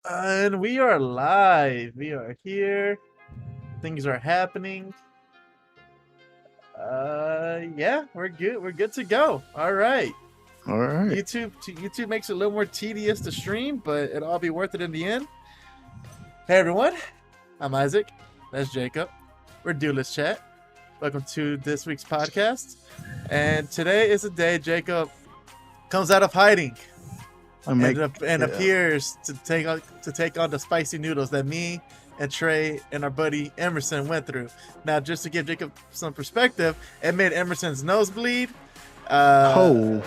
And we are live. We are here. Things are happening. Yeah, we're good. We're good to go. All right. All right. YouTube makes it a little more tedious to stream, but it'll all be worth it in the end. Hey everyone, I'm Isaac. That's Jacob. We're Duelist Chat. Welcome to this week's podcast. And today is the day Jacob comes out of hiding and appears to take on the spicy noodles that me and Trey and our buddy Emerson went through. Now, just to give Jacob some perspective, it made Emerson's nose bleed. And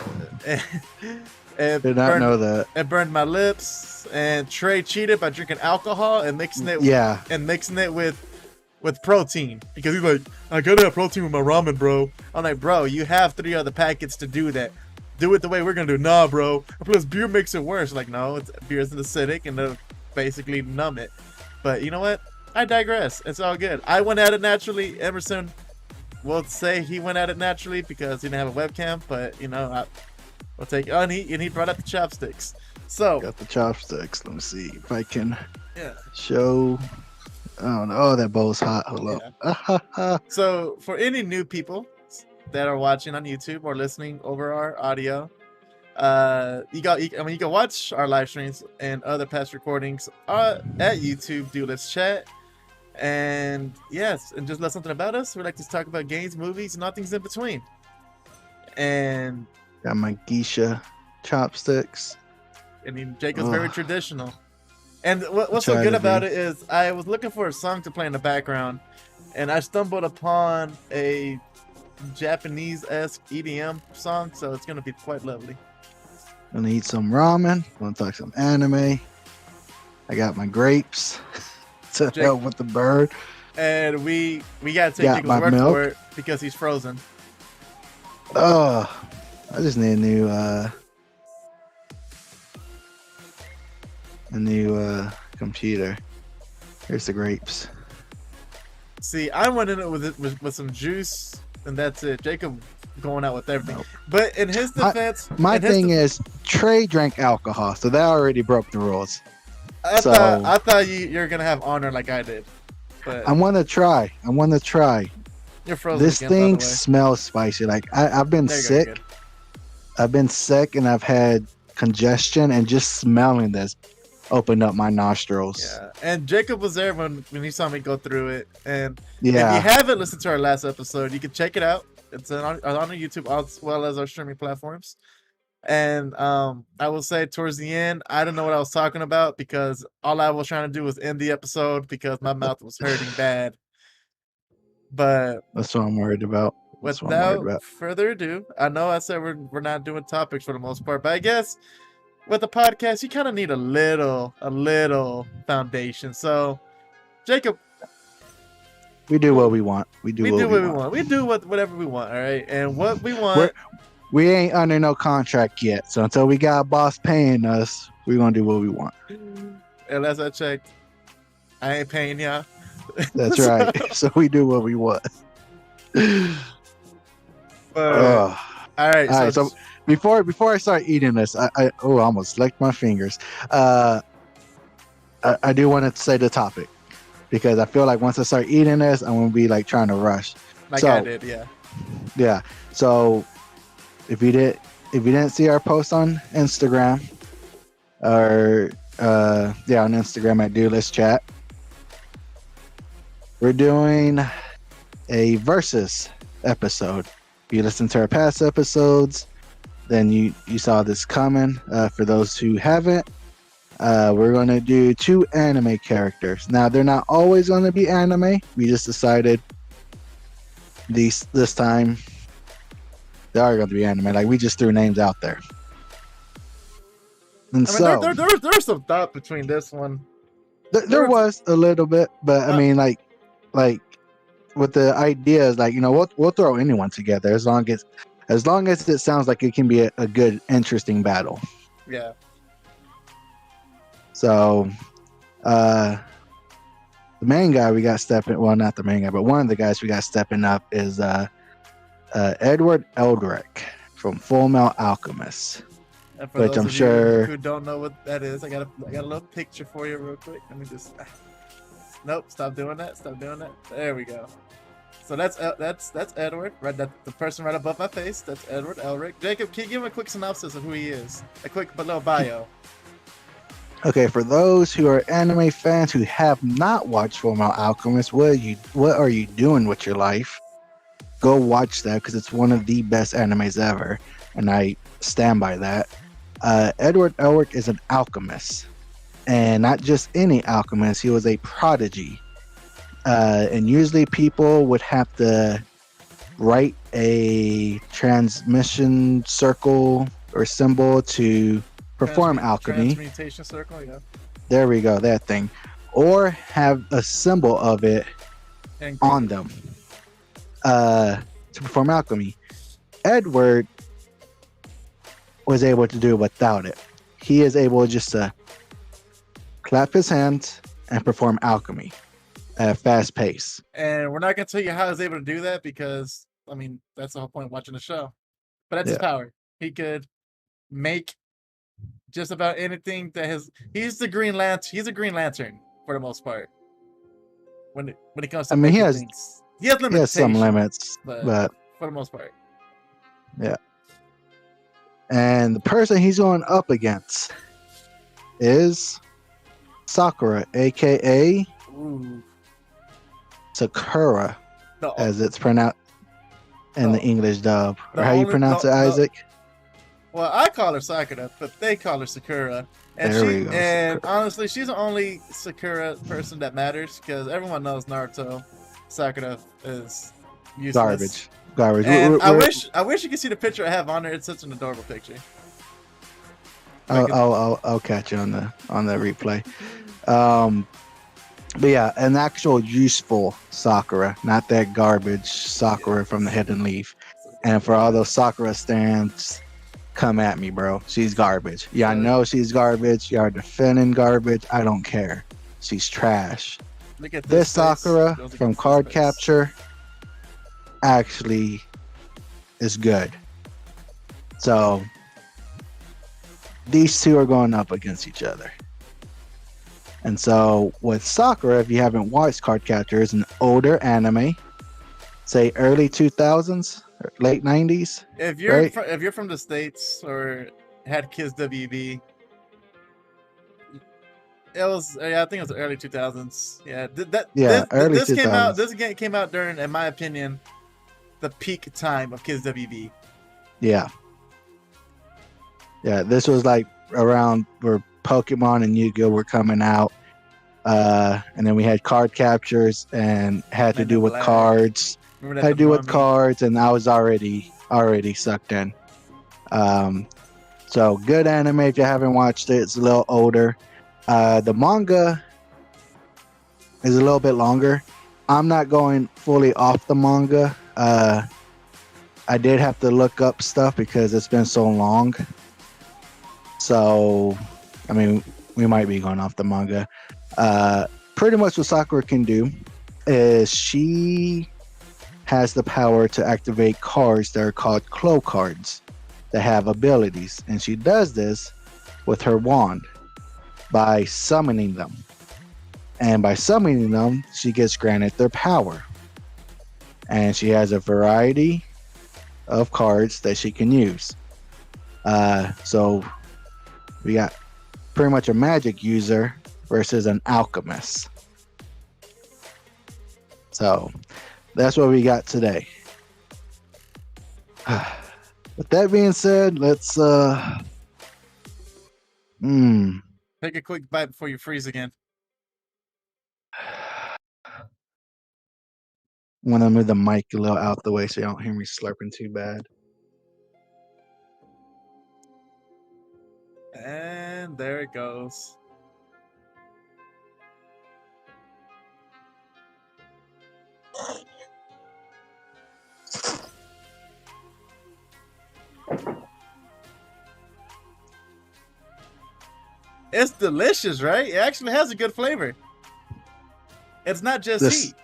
did not know that. It burned my lips. And Trey cheated by drinking alcohol and mixing it. With protein, because he's like, I gotta have protein with my ramen, bro. I'm like, bro, you have 3 other packets to do that. Do it the way we're gonna do. Nah, bro. Plus, beer makes it worse. Like, no, beer is acidic and it'll basically numb it. But you know what? I digress. It's all good. I went at it naturally. Emerson will say he went at it naturally because he didn't have a webcam. But you know, we'll take. Oh, and he brought out the chopsticks. So got the chopsticks. Let me see if I can show. Oh no! Oh, that bowl's hot. Hold up. So for any new people that are watching on YouTube or listening over our audio, you can watch our live streams and other past recordings at YouTube. Let's chat, and and just let something about us. We like to talk about games, movies, and all things in between. And got my geisha chopsticks. I mean, Jacob's very traditional. And what's so good about it is I was looking for a song to play in the background, and I stumbled upon a Japanese-esque EDM song, so it's gonna be quite lovely. Gonna eat some ramen. Gonna talk some anime. I got my grapes to help with the bird. And we gotta take Jacob's word for it because he's frozen. Oh, I just need a new computer. Here's the grapes. See, I went in it with some juice, and that's it. Jacob going out with everything. Nope. But in his defense, my thing is Trey drank alcohol, so that already broke the rules. I thought you're gonna have honor like I did. But I want to try. You're frozen. This again, thing smells spicy. Like I've been sick. I've been sick, and I've had congestion, and just smelling this opened up my nostrils. Yeah, and Jacob was there when he saw me go through it. And if you haven't listened to our last episode, you can check it out. It's on our YouTube as well as our streaming platforms. And I will say towards the end, I don't know what I was talking about because all I was trying to do was end the episode because my mouth was hurting bad. But that's what I'm worried about. Without further ado, I know I said we're not doing topics for the most part, but I guess with the podcast, you kind of need a little foundation. So, Jacob, we do what we want. We do what we want. We do whatever we want. All right, and what we want. We ain't under no contract yet, so until we got a boss paying us, we're gonna do what we want. And as I checked, I ain't paying y'all. That's right. So we do what we want. All right. So before I start eating this, I almost licked my fingers. I do want to say the topic because I feel like once I start eating this, I'm gonna be like trying to rush. I did, yeah. Yeah. So if you didn't see our post on Instagram, or on Instagram at Duelist Chat, we're doing a versus episode. If you listen to our past episodes, then you saw this coming. For those who haven't, we're going to do 2 anime characters. Now, they're not always going to be anime. We just decided this time they are going to be anime. Like, we just threw names out there. And there's some thought between this one. There was a little bit, but I mean, like with the ideas, like, you know, we'll throw anyone together as long as it sounds like it can be a good, interesting battle. Yeah. So, the main guy we got stepping, well, not the main guy, but one of the guys we got stepping up is Edward Elric from Full Metal Alchemist. And for which those I'm of sure. you who don't know what that is, I got a little picture for you real quick. Let me just. Nope, stop doing that. Stop doing that. There we go. So that's Edward, right? That the person right above my face. That's Edward Elric. Jacob, can you give him a quick synopsis of who he is? A quick little bio. Okay, for those who are anime fans who have not watched Fullmetal Alchemist, what are you doing with your life? Go watch that because it's one of the best animes ever, and I stand by that. Edward Elric is an alchemist, and not just any alchemist. He was a prodigy, and usually people would have to write a transmission circle or symbol to perform alchemy. Transmutation circle, yeah. There we go, that thing. Or have a symbol of it on them to perform alchemy. Edward was able to do it without it. He is able just to clap his hands and perform alchemy at a fast pace. And we're not going to tell you how he's able to do that because, I mean, that's the whole point of watching the show. But that's his power. He could make just about anything that he's the Green Lantern. He's a Green Lantern for the most part. When it comes to making things. He has limitations. He has some limits, but for the most part. Yeah. And the person he's going up against is Sakura, aka Sakura, as it's pronounced in the English dub. Or how you pronounce it, Isaac? Well, I call her Sakura, but they call her Sakura. And Sakura. Honestly, she's the only Sakura person that matters because everyone knows Naruto. Sakura is useless. Garbage. And I wish you could see the picture I have on her. It's such an adorable picture. I'll catch you on the replay. But yeah, an actual useful Sakura, not that garbage Sakura from the Hidden Leaf. And for all those Sakura stands, come at me, bro. She's garbage. Yeah, I know she's garbage. Y'all defending garbage. I don't care. She's trash. Look at this Sakura from Cardcaptor actually is good. So these two are going up against each other. And so with Sakura, if you haven't watched Cardcaptor, is an older anime, say early 2000s, late 90s. If you're from the States or had Kids WB, I think it was the early 2000s. This came out during, in my opinion, the peak time of Kids WB. Yeah, this was like around where Pokemon and Yu-Gi-Oh were coming out, and then we had Cardcaptors and had to do with cards. Had to do with cards, and I was already sucked in. So good anime if you haven't watched it. It's a little older. The manga is a little bit longer. I'm not going fully off the manga. I did have to look up stuff because it's been so long. So, I mean, we might be going off the manga. Pretty much what Sakura can do is she has the power to activate cards that are called Clo cards that have abilities. And she does this with her wand by summoning them. And by summoning them, she gets granted their power. And she has a variety of cards that she can use. So we got pretty much a magic user versus an alchemist. So that's what we got today. With that being said, let's take a quick bite before you freeze again. I'm gonna move the mic a little out the way so you don't hear me slurping too bad. And there it goes. It's delicious, right? It actually has a good flavor. It's not just heat.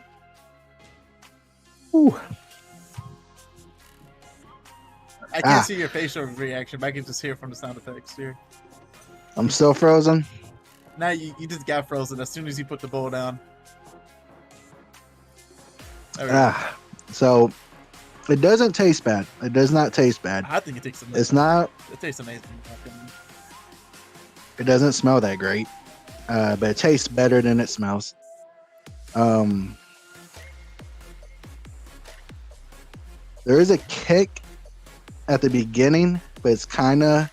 I can't see your facial reaction, but I can just hear from the sound effects here. I'm still frozen. Now you just got frozen as soon as you put the bowl down. So it doesn't taste bad. It does not taste bad. I think it tastes amazing. It's not. It tastes amazing. It doesn't smell that great, but it tastes better than it smells. There is a kick at the beginning, but it's kind of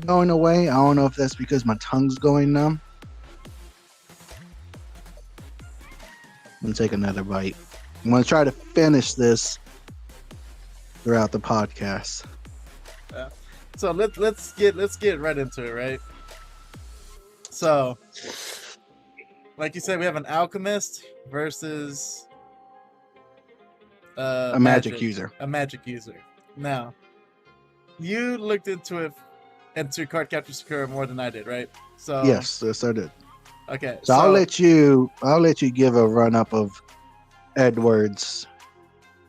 going away. I don't know if that's because my tongue's going numb. I'm gonna take another bite. I'm gonna try to finish this throughout the podcast. So let's get right into it, right? So, like you said, we have an alchemist versus a magic user. A magic user. Now, you looked into Cardcaptor Sakura more than I did, right? So yes, I did. Okay. So I'll let you give a run up of Edward's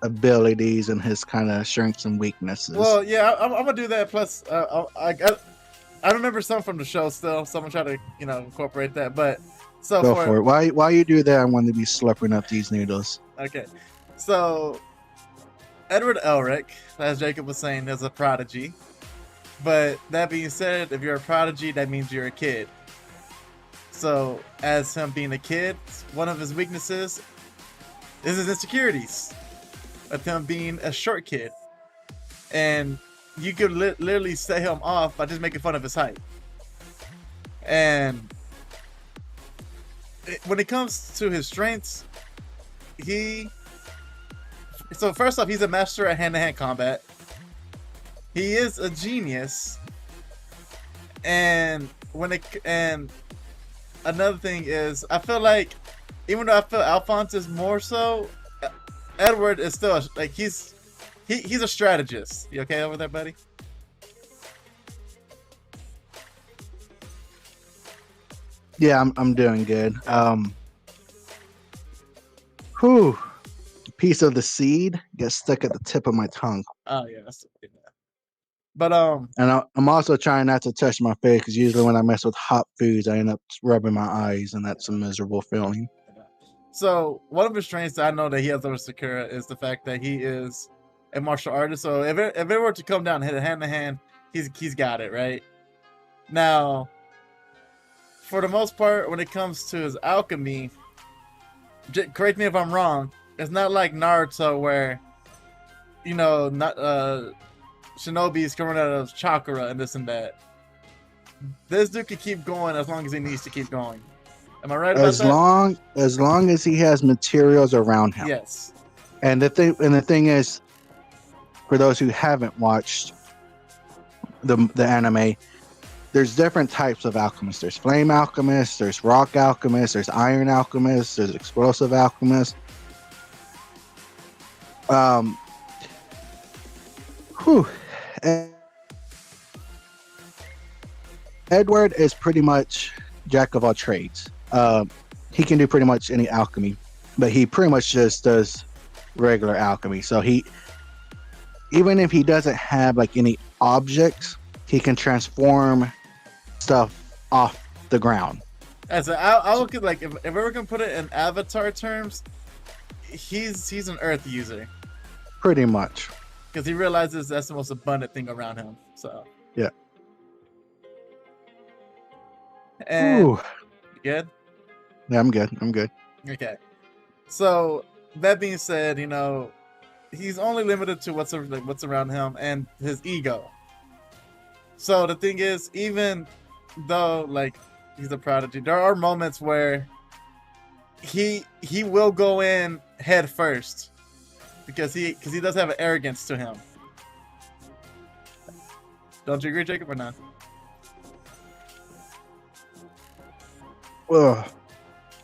abilities and his kind of strengths and weaknesses. Well, yeah, I'm gonna do that. Plus, I remember some from the show still, so I'm gonna try to incorporate that. But so go for it. While you do that, I'm going to be slurping up these noodles. Okay, so Edward Elric, as Jacob was saying, is a prodigy. But that being said, if you're a prodigy, that means you're a kid. So, as him being a kid, one of his weaknesses is his insecurities of him being a short kid. And you could literally set him off by just making fun of his height. And when it comes to his strengths, so first off, he's a master at hand-to-hand combat. He is a genius. And another thing is, I feel like, even though I feel Alphonse is more so, Edward is still he's a strategist. You okay over there, buddy? Yeah, I'm doing good. Piece of the seed gets stuck at the tip of my tongue. Oh yeah, that's good. But and I'm also trying not to touch my face, because usually when I mess with hot foods, I end up rubbing my eyes, and that's a miserable feeling. So one of his strengths that I know that he has over Sakura is the fact that he is a martial artist. So if it were to come down hand to hand, he's got it right. Now, for the most part, when it comes to his alchemy, correct me if I'm wrong, it's not like Naruto where Shinobi's coming out of chakra and this and that. This dude can keep going as long as he needs to keep going. Am I right about that? As long as he has materials around him. Yes. And the thing is, for those who haven't watched the anime, there's different types of alchemists. There's flame alchemists, there's rock alchemists, there's iron alchemists, there's explosive alchemists. Edward is pretty much jack of all trades. He can do pretty much any alchemy, but he pretty much just does regular alchemy. So even if he doesn't have like any objects, he can transform stuff off the ground. I look at, like, if we're gonna put it in Avatar terms, he's an Earth user. Pretty much. Because he realizes that's the most abundant thing around him. So yeah. And you good? Yeah, I'm good. Okay. So that being said, he's only limited to what's around him and his ego. So the thing is, even though he's a prodigy, there are moments where he will go in head first because he does have an arrogance to him. Don't you agree, Jacob, or not? Ugh.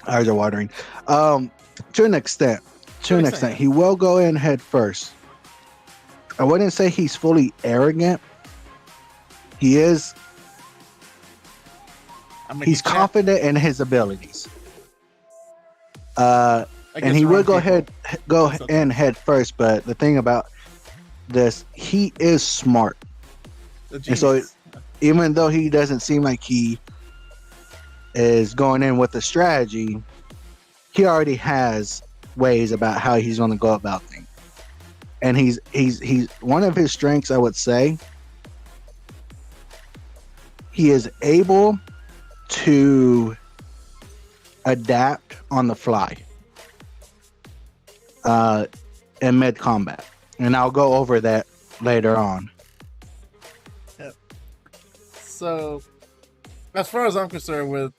Eyes are watering. To an extent, he will go in head first. I wouldn't say he's fully arrogant. He is. He's confident in his abilities. And he would go in head first. But the thing about this, he is smart. The And so genius. even though he doesn't seem like he is going in with a strategy, he already has ways about how he's going to go about things. And he's one of his strengths, I would say, he is able to adapt on the fly in mid combat. And I'll go over that later on. So, as far as I'm concerned, with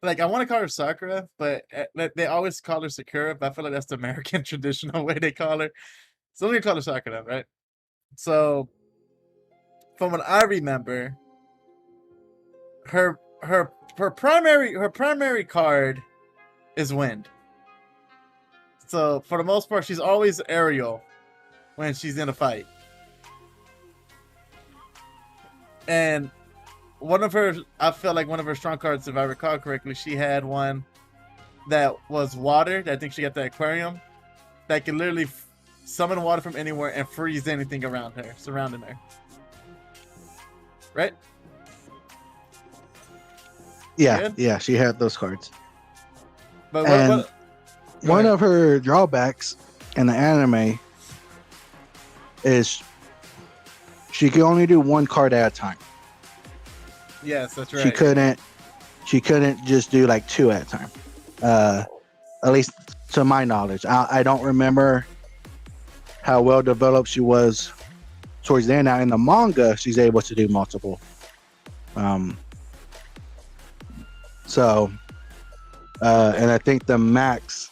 like I want to call her Sakura, but they always call her Sakura. But I feel like that's the American traditional way they call her. So I'm gonna call her Sakura, right? So, from what I remember, her primary card is wind. So for the most part, she's always aerial when she's in a fight. And I feel like one of her strong cards, if I recall correctly, she had one that was water. I think she got the aquarium that can literally summon water from anywhere and freeze anything around her, surrounding her. Right? Yeah, she had those cards. But and one of her drawbacks in the anime is she could only do one card at a time. Yes, that's right. She couldn't just do like two at a time. At least to my knowledge. I don't remember how well developed she was towards the end. Now in the manga, she's able to do multiple. And I think the max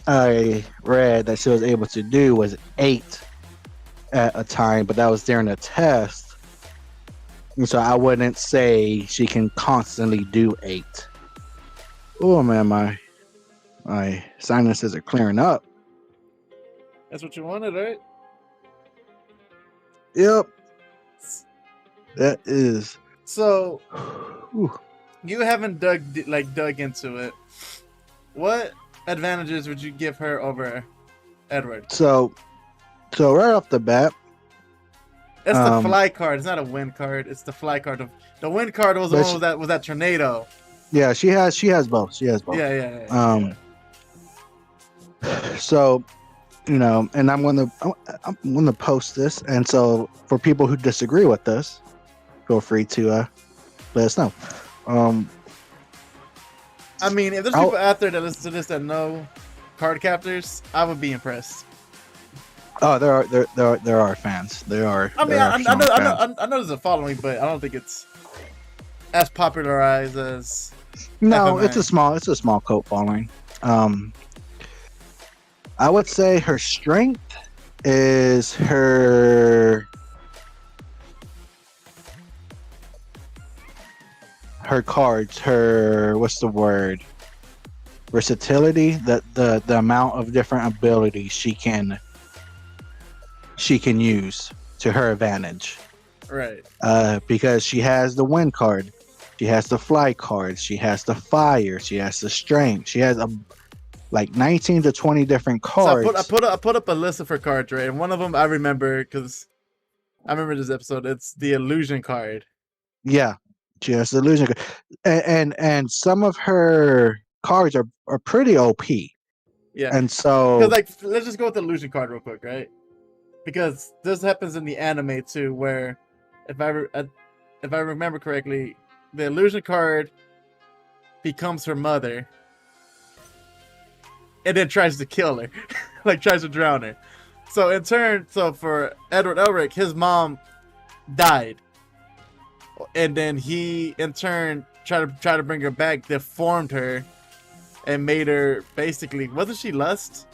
I read that she was able to do was 8 at a time, but that was during a test. And so I wouldn't say she can constantly do 8. Oh man, my sinuses are clearing up. That's what you wanted, right? Yep. That is. So, Whew. you haven't dug into it. What advantages would you give her over Edward? So right off the bat, it's the fly card. It's not a wind card. It's the fly card. The wind card was the one with that tornado. Yeah, she has both. She has both. Yeah. So, and I'm gonna post this, and so for people who disagree with this, feel free to let us know. I mean, if there's people out there that listen to this that know Cardcaptors, I would be impressed. Oh, there are fans. There are. I mean, I know there's a following, but I don't think it's as popularized as. No, FMA. it's a small cult following. I would say her strength is her cards, what's the word? Versatility, the amount of different abilities she can use to her advantage. Right. Because she has the wind card, she has the fly card, she has the fire, she has the strength, she has like 19 to 20 different cards. So I put up a list of her cards, right? And one of them I remember because I remember this episode. It's the illusion card. Yeah, she has the illusion card, and some of her cards are pretty OP. Yeah, and so let's just go with the illusion card real quick, right? Because this happens in the anime too, where if I remember correctly, the illusion card becomes her mother, and then tries to kill her, like tries to drown her. So in turn, for Edward Elric, his mom died, and then he in turn tried to bring her back, deformed her, and made her basically, wasn't she Lust?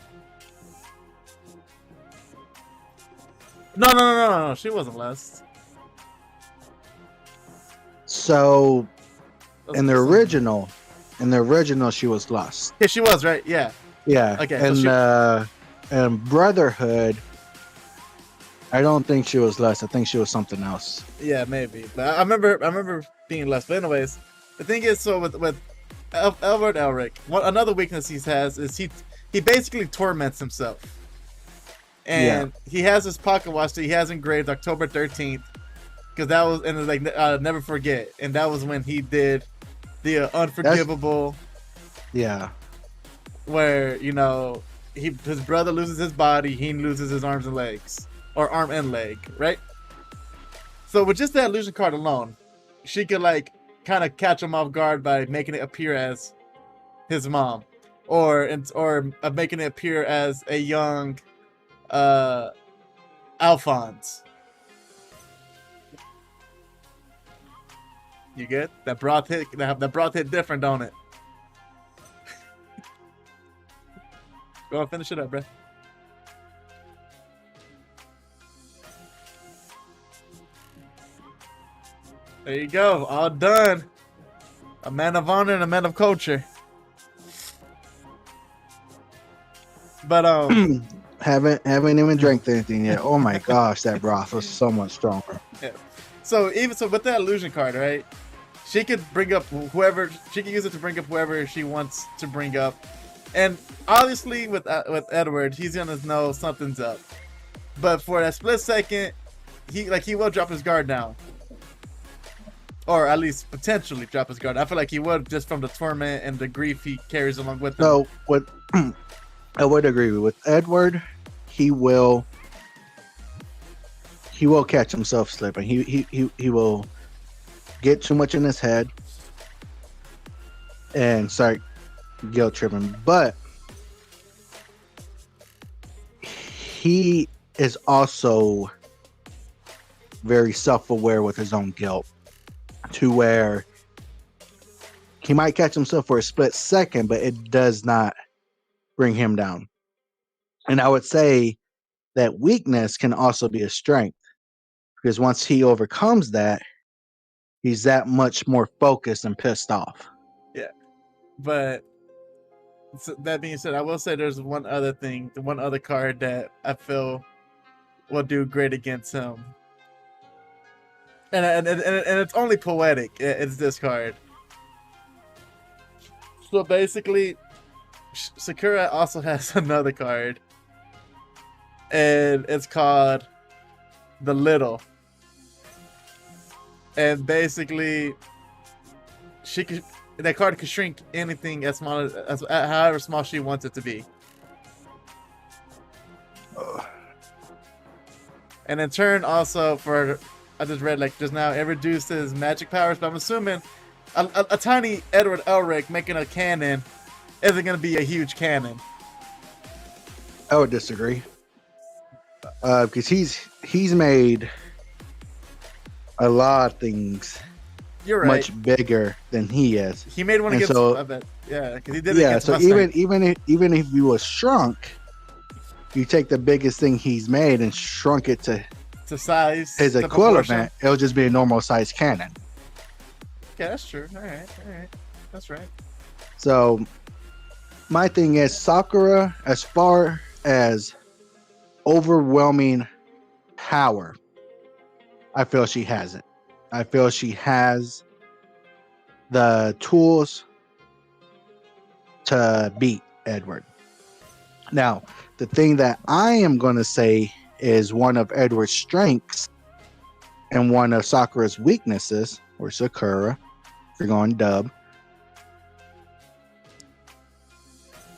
No, she wasn't Lust. So in the original, she was Lust. Yeah, she was, right? Yeah. Yeah. Okay. And Brotherhood, I don't think she was Lust. I think she was something else. Yeah, maybe. But I remember being Lust. But anyways, the thing is, so with Edward Elric, another weakness he has is he basically torments himself. And he has his pocket watch that he has engraved October 13th, because that was, and it's like, never forget. And that was when he did the Unforgivable. Yeah. Where, you know, his brother loses his body, he loses his arms and legs. Or arm and leg, right? So with just that illusion card alone, she could, like, kind of catch him off guard by making it appear as his mom. Or making it appear as a young Alphonse. You get that broth hit? That broth hit different, don't it? Go on, finish it up, bro. There you go, all done. A man of honor and a man of culture. But haven't even drank anything yet. Oh my gosh, that broth was so much stronger. Yeah. So with that illusion card, right? She could bring up whoever. She could use it to bring up whoever she wants to bring up, and obviously with Edward, he's gonna know something's up. But for that split second, he will drop his guard down, or at least potentially drop his guard. I feel like he would, just from the torment and the grief he carries along with him. So what? I would agree with Edward. He will catch himself slipping. He will get too much in his head and start guilt tripping. But he is also very self-aware with his own guilt, to where he might catch himself for a split second, but it does not bring him down. And I would say that weakness can also be a strength, because once he overcomes that, he's that much more focused and pissed off. Yeah. But so that being said, I will say there's one other card that I feel will do great against him. And it's only poetic. It's this card. So basically, Sakura also has another card, and it's called The Little. And basically, that card could shrink anything as small as however small she wants it to be. And in turn, also I just read like just now, it reduces magic powers. But I'm assuming a tiny Edward Elric making a cannon isn't going to be a huge cannon. I would disagree, because he's made a lot of things. You're right. Much bigger than he is. He made one and against. So, I bet. Yeah, because he did it against so Mustang. even if he was shrunk, you take the biggest thing he's made and shrunk it to size, his equivalent. It'll just be a normal size cannon. Okay, that's true. All right, that's right. So my thing is, Sakura, as far as overwhelming power, I feel she has it. I feel she has the tools to beat Edward. Now, the thing that I am going to say is one of Edward's strengths and one of Sakura's weaknesses, or Sakura, if you're going dub.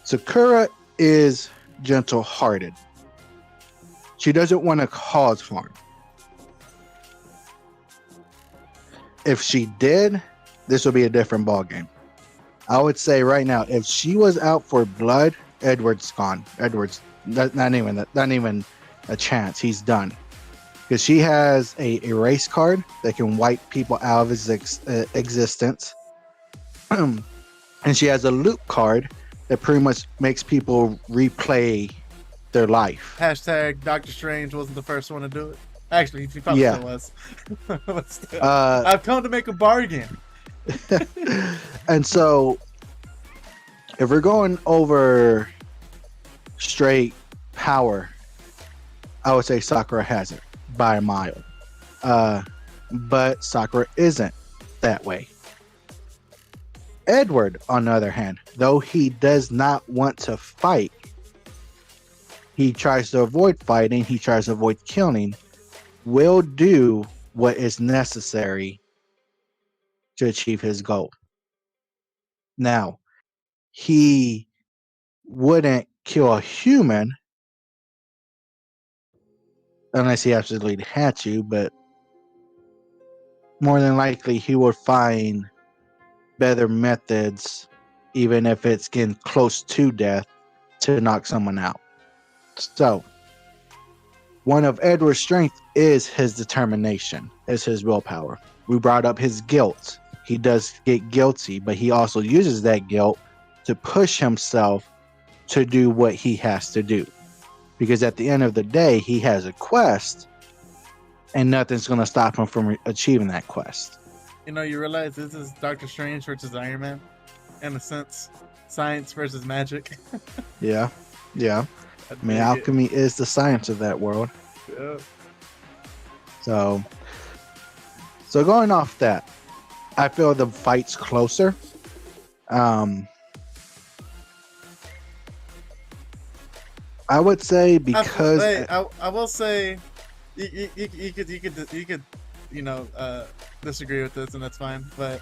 Sakura is gentle-hearted. She doesn't want to cause harm. If she did, this would be a different ballgame. I would say right now, if she was out for blood, Edward's gone. Edward's not even a chance. He's done. Because she has a erase card that can wipe people out of his existence. And she has a loop card that pretty much makes people replay their life. Hashtag Doctor Strange wasn't the first one to do it. Actually, he probably still was. But still, I've come to make a bargain. And so, if we're going over straight power, I would say Sakura has it by a mile. But Sakura isn't that way. Edward, on the other hand, though he does not want to fight, he tries to avoid fighting, he tries to avoid killing, will do what is necessary to achieve his goal. Now, he wouldn't kill a human unless he absolutely had to, but more than likely he would find better methods, even if it's getting close to death, to knock someone out. So, one of Edward's strengths is his determination, is his willpower. We brought up his guilt. He does get guilty, but he also uses that guilt to push himself to do what he has to do. Because at the end of the day, he has a quest, and nothing's going to stop him from achieving that quest. You know, you realize this is Doctor Strange versus Iron Man, in a sense. Science versus magic. Yeah. I mean, alchemy is the science of that world. Yeah. So going off that, I feel the fight's closer. I would say because I will say you could disagree with this, and that's fine. But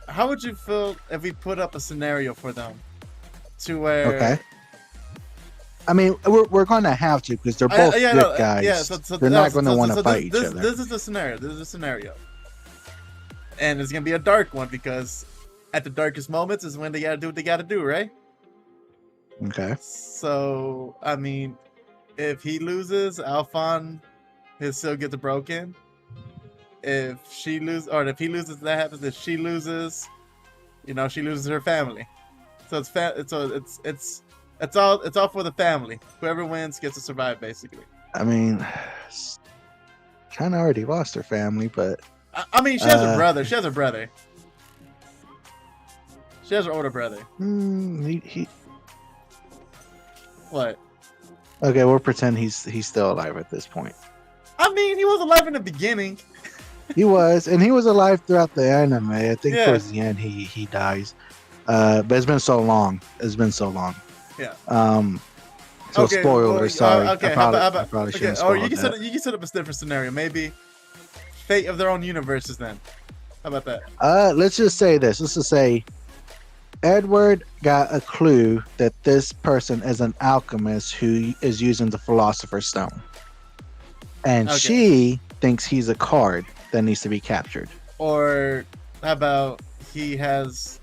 how would you feel if we put up a scenario for them to where? Okay. I mean, we're going to have to, because they're both good guys. Yeah, they're not going to want to fight each other. This is the scenario. And it's going to be a dark one, because at the darkest moments is when they got to do what they got to do, right? Okay. So, I mean, if he loses, Alphon, his seal gets broken. If she loses, or if he loses, that happens. If she loses, she loses her family. So it's all for the family. Whoever wins gets to survive, basically. I mean, kind of already lost her family, but I mean, she has a brother. She has a brother. She has her older brother. What? Okay, we'll pretend he's still alive at this point. I mean, he was alive in the beginning. He was, and he was alive throughout the anime. I think towards the end he dies. But it's been so long. Yeah. So spoiler. Sorry. Okay. I probably shouldn't spoil you can set up a different scenario. Maybe fate of their own universes. Then, how about that? Let's just say this. Let's just say Edward got a clue that this person is an alchemist who is using the Philosopher's Stone, and she thinks he's a card that needs to be captured. Or how about he has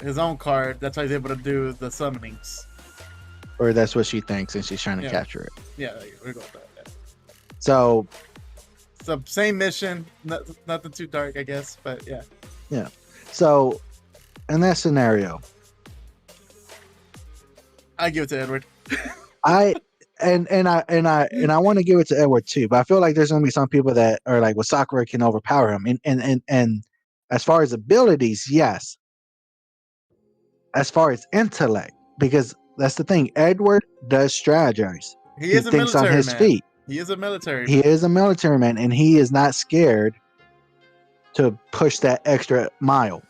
his own card, that's how he's able to do the summonings. Or that's what she thinks, and she's trying to capture it. Yeah, we're going with that. Yeah. So same mission, nothing too dark, I guess, but yeah. Yeah. So in that scenario, I give it to Edward. I want to give it to Edward too, but I feel like there's gonna be some people that are like, well, Sakura can overpower him, and as far as abilities, yes. As far as intellect, because that's the thing, Edward does strategize. He is a thinks military on his man. feet. He is a military. He is a military man, and he is not scared to push that extra mile.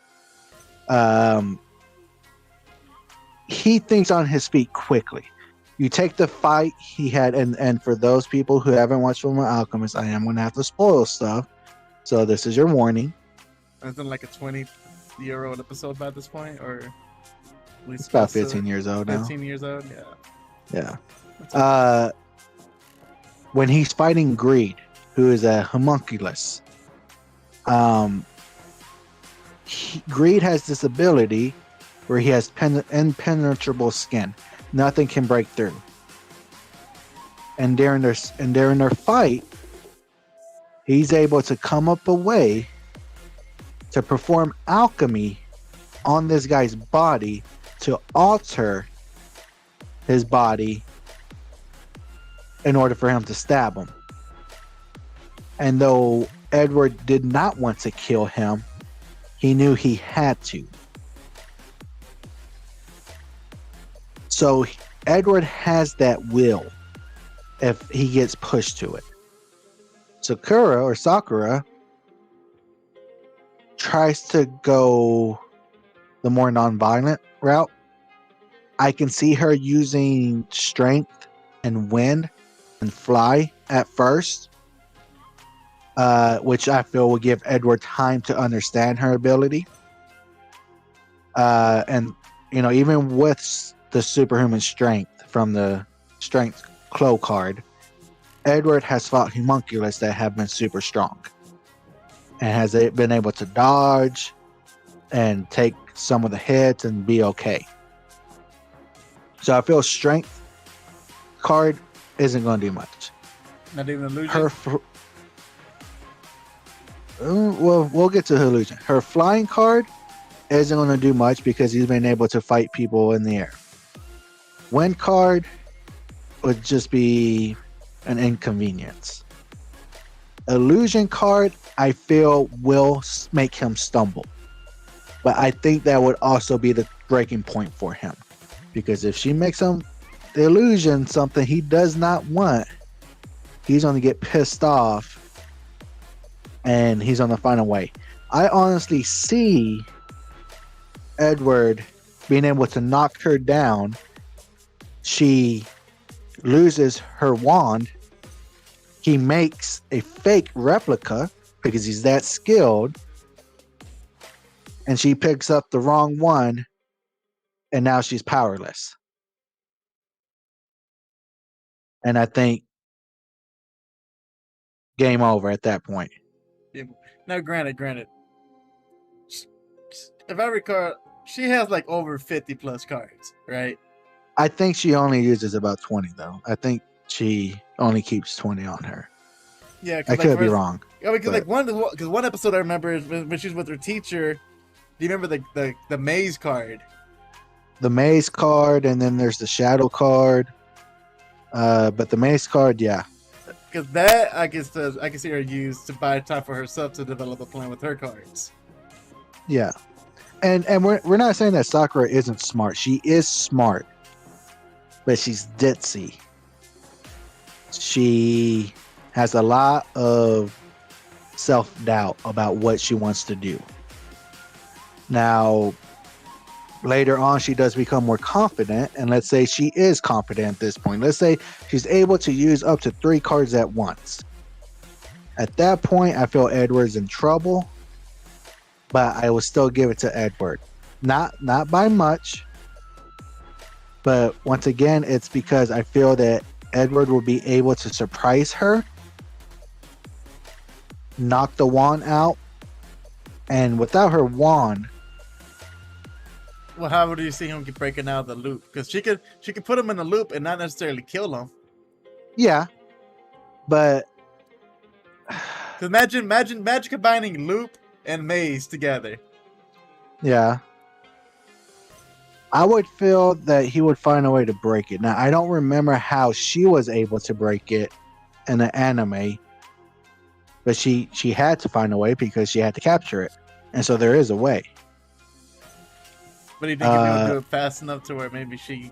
He thinks on his feet quickly. You take the fight he had, and for those people who haven't watched Fullmetal Alchemist, I am going to have to spoil stuff. So this is your warning. It's been like a 20-year-old episode by this point, or at least it's about 15 years old now. 15 years old, yeah. When he's fighting Greed, who is a homunculus, Greed has this ability where he has impenetrable skin. Nothing can break through. And during their fight, he's able to come up a way to perform alchemy on this guy's body to alter his body in order for him to stab him. And though Edward did not want to kill him, he knew he had to. So Edward has that will if he gets pushed to it. Sakura tries to go the more non-violent route I can see her using strength and wind and fly at first, which I feel will give Edward time to understand her ability. And even with the superhuman strength from the strength Clo card, Edward has fought homunculus that have been super strong and has been able to dodge and take some of the hits and be okay. So I feel strength card isn't going to do much. Not even illusion. Well, we'll get to her illusion. Her flying card isn't going to do much because he's been able to fight people in the air. Wind card would just be an inconvenience. Illusion card, I feel, will make him stumble. But I think that would also be the breaking point for him. Because if she makes him the illusion something he does not want, he's going to get pissed off and he's going to find a way. I honestly see Edward being able to knock her down. She loses her wand. He makes a fake replica because he's that skilled. And she picks up the wrong one. And now she's powerless. And I think game over at that point. Now, granted, if I recall, she has like over 50 plus cards, right? I think she only uses about 20, though. I think she only keeps 20 on her. Yeah, I could be wrong. Yeah, because one episode I remember is when she was with her teacher. Do you remember the maze card? The maze card, and then there's the shadow card. But the maze card, yeah. Because that I can see her use to buy time for herself to develop a plan with her cards. Yeah, and we're not saying that Sakura isn't smart. She is smart, but she's ditzy. She has a lot of self-doubt about what she wants to do. Now, later on, she does become more confident, and let's say she is confident at this point. Let's say she's able to use up to 3 cards at once. At that point, I feel Edward's in trouble, but I will still give it to Edward. Not by much, but once again, it's because I feel that Edward will be able to surprise her, knock the wand out, and without her wand, well, how do you see him breaking out of the loop? Because she could put him in the loop and not necessarily kill him. Yeah, but because imagine combining loop and maze together. Yeah, I would feel that he would find a way to break it. Now, I don't remember how she was able to break it in the anime, but she had to find a way because she had to capture it, and so there is a way. But you think he'll do it fast enough to where maybe she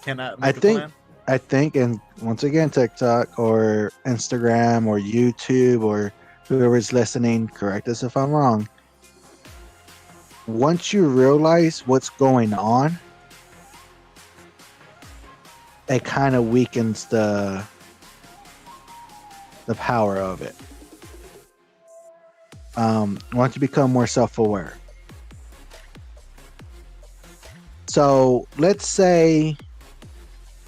cannot make a plan? I think, and once again, TikTok or Instagram or YouTube or whoever's listening, correct us if I'm wrong. Once you realize what's going on, it kind of weakens the power of it. Once you become more self-aware. So let's say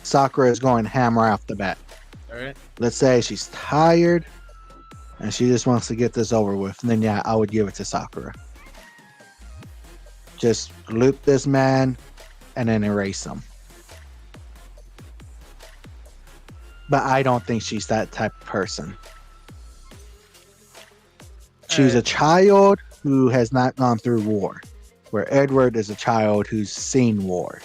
Sakura is going hammer off the bat. All right. Let's say she's tired and she just wants to get this over with. And then, yeah, I would give it to Sakura. Just loop this man and then erase him. But I don't think she's that type of person. She's a child who has not gone through war, where Edward is a child who's seen war.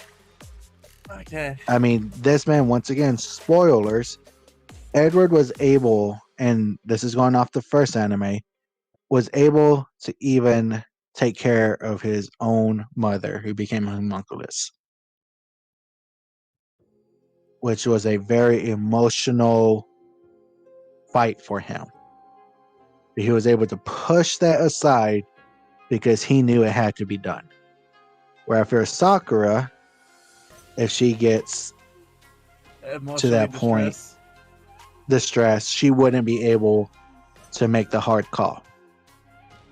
Okay. I mean, this man, once again, spoilers, Edward was able, and this is going off the first anime, was able to even take care of his own mother, who became a homunculus, which was a very emotional fight for him. He was able to push that aside because he knew it had to be done. Where for Sakura, if she gets to that point distressed, she wouldn't be able to make the hard call.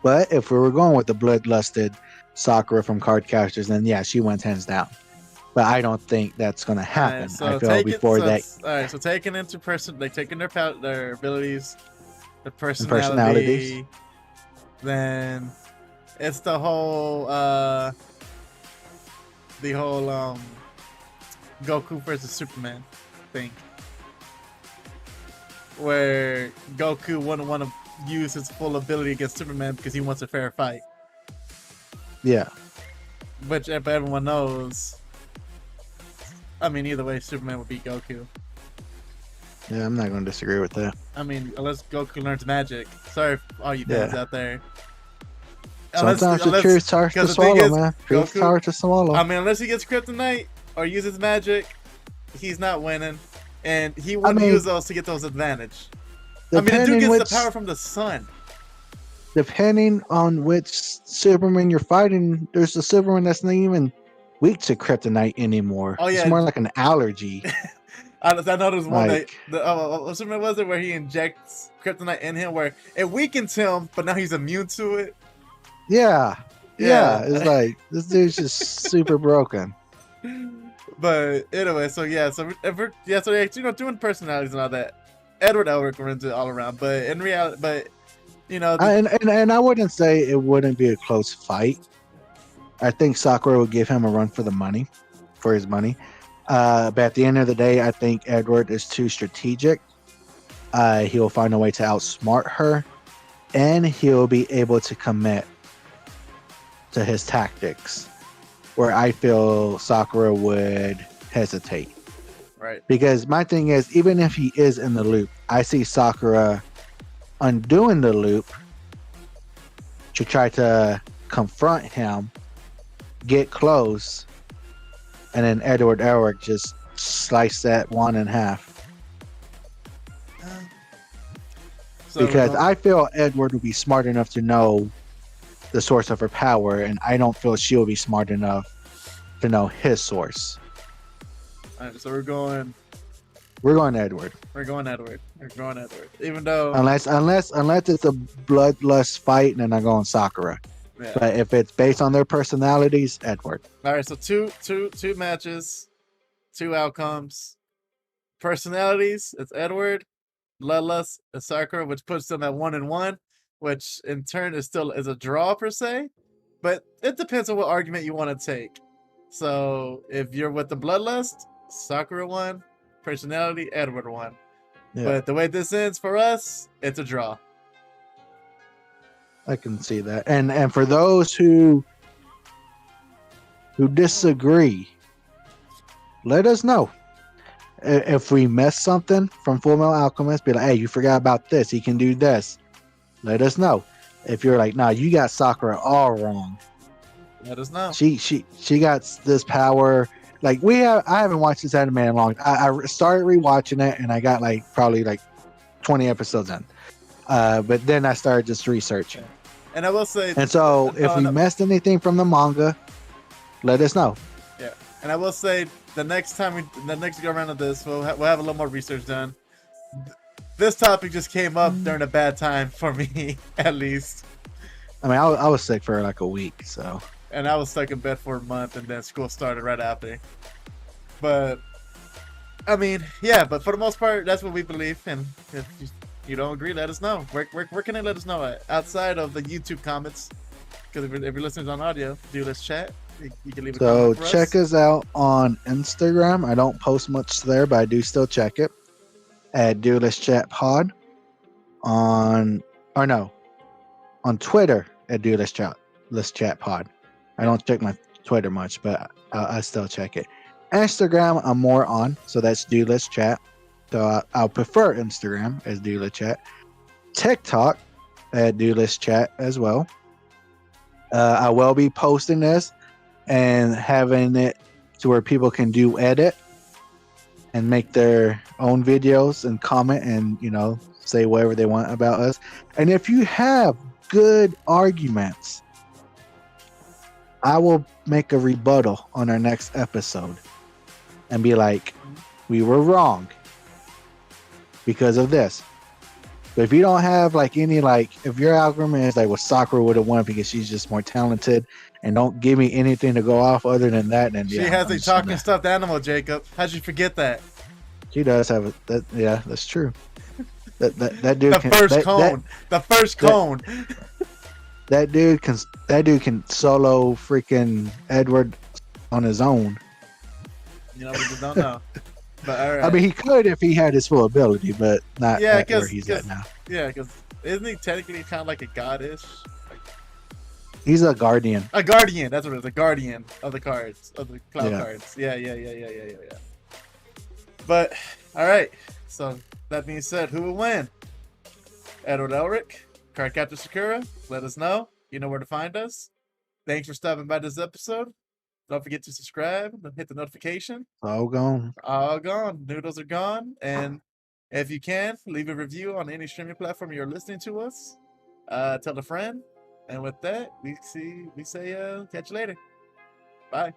But if we were going with the bloodlusted Sakura from Cardcaptors, then yeah, she wins hands down. But I don't think that's going to happen. So I feel before that. All right, so taking into taking their abilities, their personalities, then it's the whole Goku versus Superman thing, where Goku wouldn't want to use his full ability against Superman because he wants a fair fight. Yeah. Which everyone knows. I mean, either way, Superman would beat Goku. Yeah, I'm not going to disagree with that. I mean, unless Goku learns magic. Sorry for all you fans out there. Sometimes the truth's hard to swallow, man. Truth's hard to swallow. I mean, unless he gets kryptonite or uses magic, he's not winning. And he wouldn't use those to get those advantage. I mean, the dude gets the power from the sun. Depending on which Superman you're fighting, there's a Superman that's not even weak to kryptonite anymore. Oh, yeah. It's more like an allergy. I know there's one what Superman was it where he injects kryptonite in him where it weakens him, but now he's immune to it. Yeah. It's like this dude's just super broken. But anyway, doing personalities and all that. Edward Elric wins it all around, but in reality, and I wouldn't say it wouldn't be a close fight. I think Sakura would give him a run for his money. But at the end of the day, I think Edward is too strategic. He'll find a way to outsmart her, and he'll be able to commit to his tactics, where I feel Sakura would hesitate. Right. Because my thing is, even if he is in the loop, I see Sakura undoing the loop to try to confront him, get close, and then Edward Elric just slice that one in half. Because I feel Edward would be smart enough to know the source of her power, and I don't feel she'll be smart enough to know his source. All right, so we're going Edward. We're going Edward. Even though unless it's a bloodlust fight, then I go on Sakura. Yeah. But if it's based on their personalities, Edward. All right, so two matches, two outcomes. Personalities, it's Edward. Bloodlust, it's Sakura, which puts them at 1-1, which in turn is a draw per se. But it depends on what argument you want to take. So if you're with the Bloodlust, Sakura won. Personality, Edward won. Yeah. But the way this ends for us, it's a draw. I can see that. And for those who disagree, let us know. If we missed something from Fullmetal Alchemist, be like, hey, you forgot about this. He can do this. Let us know. If you're like, nah, you got Sakura all wrong. Let us know. She got this power. Like I haven't watched this anime in long. I started rewatching it and I got probably 20 episodes in. But then I started just researching. And I will say. And so if we missed anything from the manga, let us know. Yeah. And I will say the next go around of this, we'll have a little more research done. This topic just came up during a bad time for me, at least. I mean, I was sick for a week, so. And I was stuck in bed for a month, and then school started right after. But, I mean, yeah, but for the most part, that's what we believe. And if you don't agree, let us know. Where can they let us know at? Outside of the YouTube comments. Because if you're listening on audio, let's chat. You can leave a comment for us. Check us out on Instagram. I don't post much there, but I do still check it. At Let's Chat Pod. On Twitter at Let's Chat Pod. I don't check my Twitter much, but I still check it. Instagram, I'm more on, so that's Let's Chat. So I'll prefer Instagram as Let's Chat. TikTok at Let's Chat as well. I will be posting this and having it to where people can do edit and make their own videos and comment and, say whatever they want about us. And if you have good arguments, I will make a rebuttal on our next episode. and be like, we were wrong because of this. But if you don't have like any if your argument is like, well, Sakura would have won because she's just more talented, and don't give me anything to go off other than that, then She yeah, has I'm a just talking gonna- stuffed animal, Jacob. How'd you forget that? She does have that. Yeah, that's true. That dude The can first cone. The first cone. that dude can solo freaking Edward on his own. You know, we just don't know. But all right. I mean, he could if he had his full ability, but not Yeah, at where he's at now. Yeah, because isn't he technically kind of like a god-ish? He's a guardian. A guardian. That's what it is. A guardian of the cards, of the cloud Yeah. cards. Yeah. But all right. So that being said, who will win? Edward Elric, Cardcaptor Sakura. Let us know. You know where to find us. Thanks for stopping by this episode. Don't forget to subscribe and hit the notification. All gone. All gone. Noodles are gone. And if you can, leave a review on any streaming platform you're listening to us. Tell a friend. And with that, we say catch you later. Bye.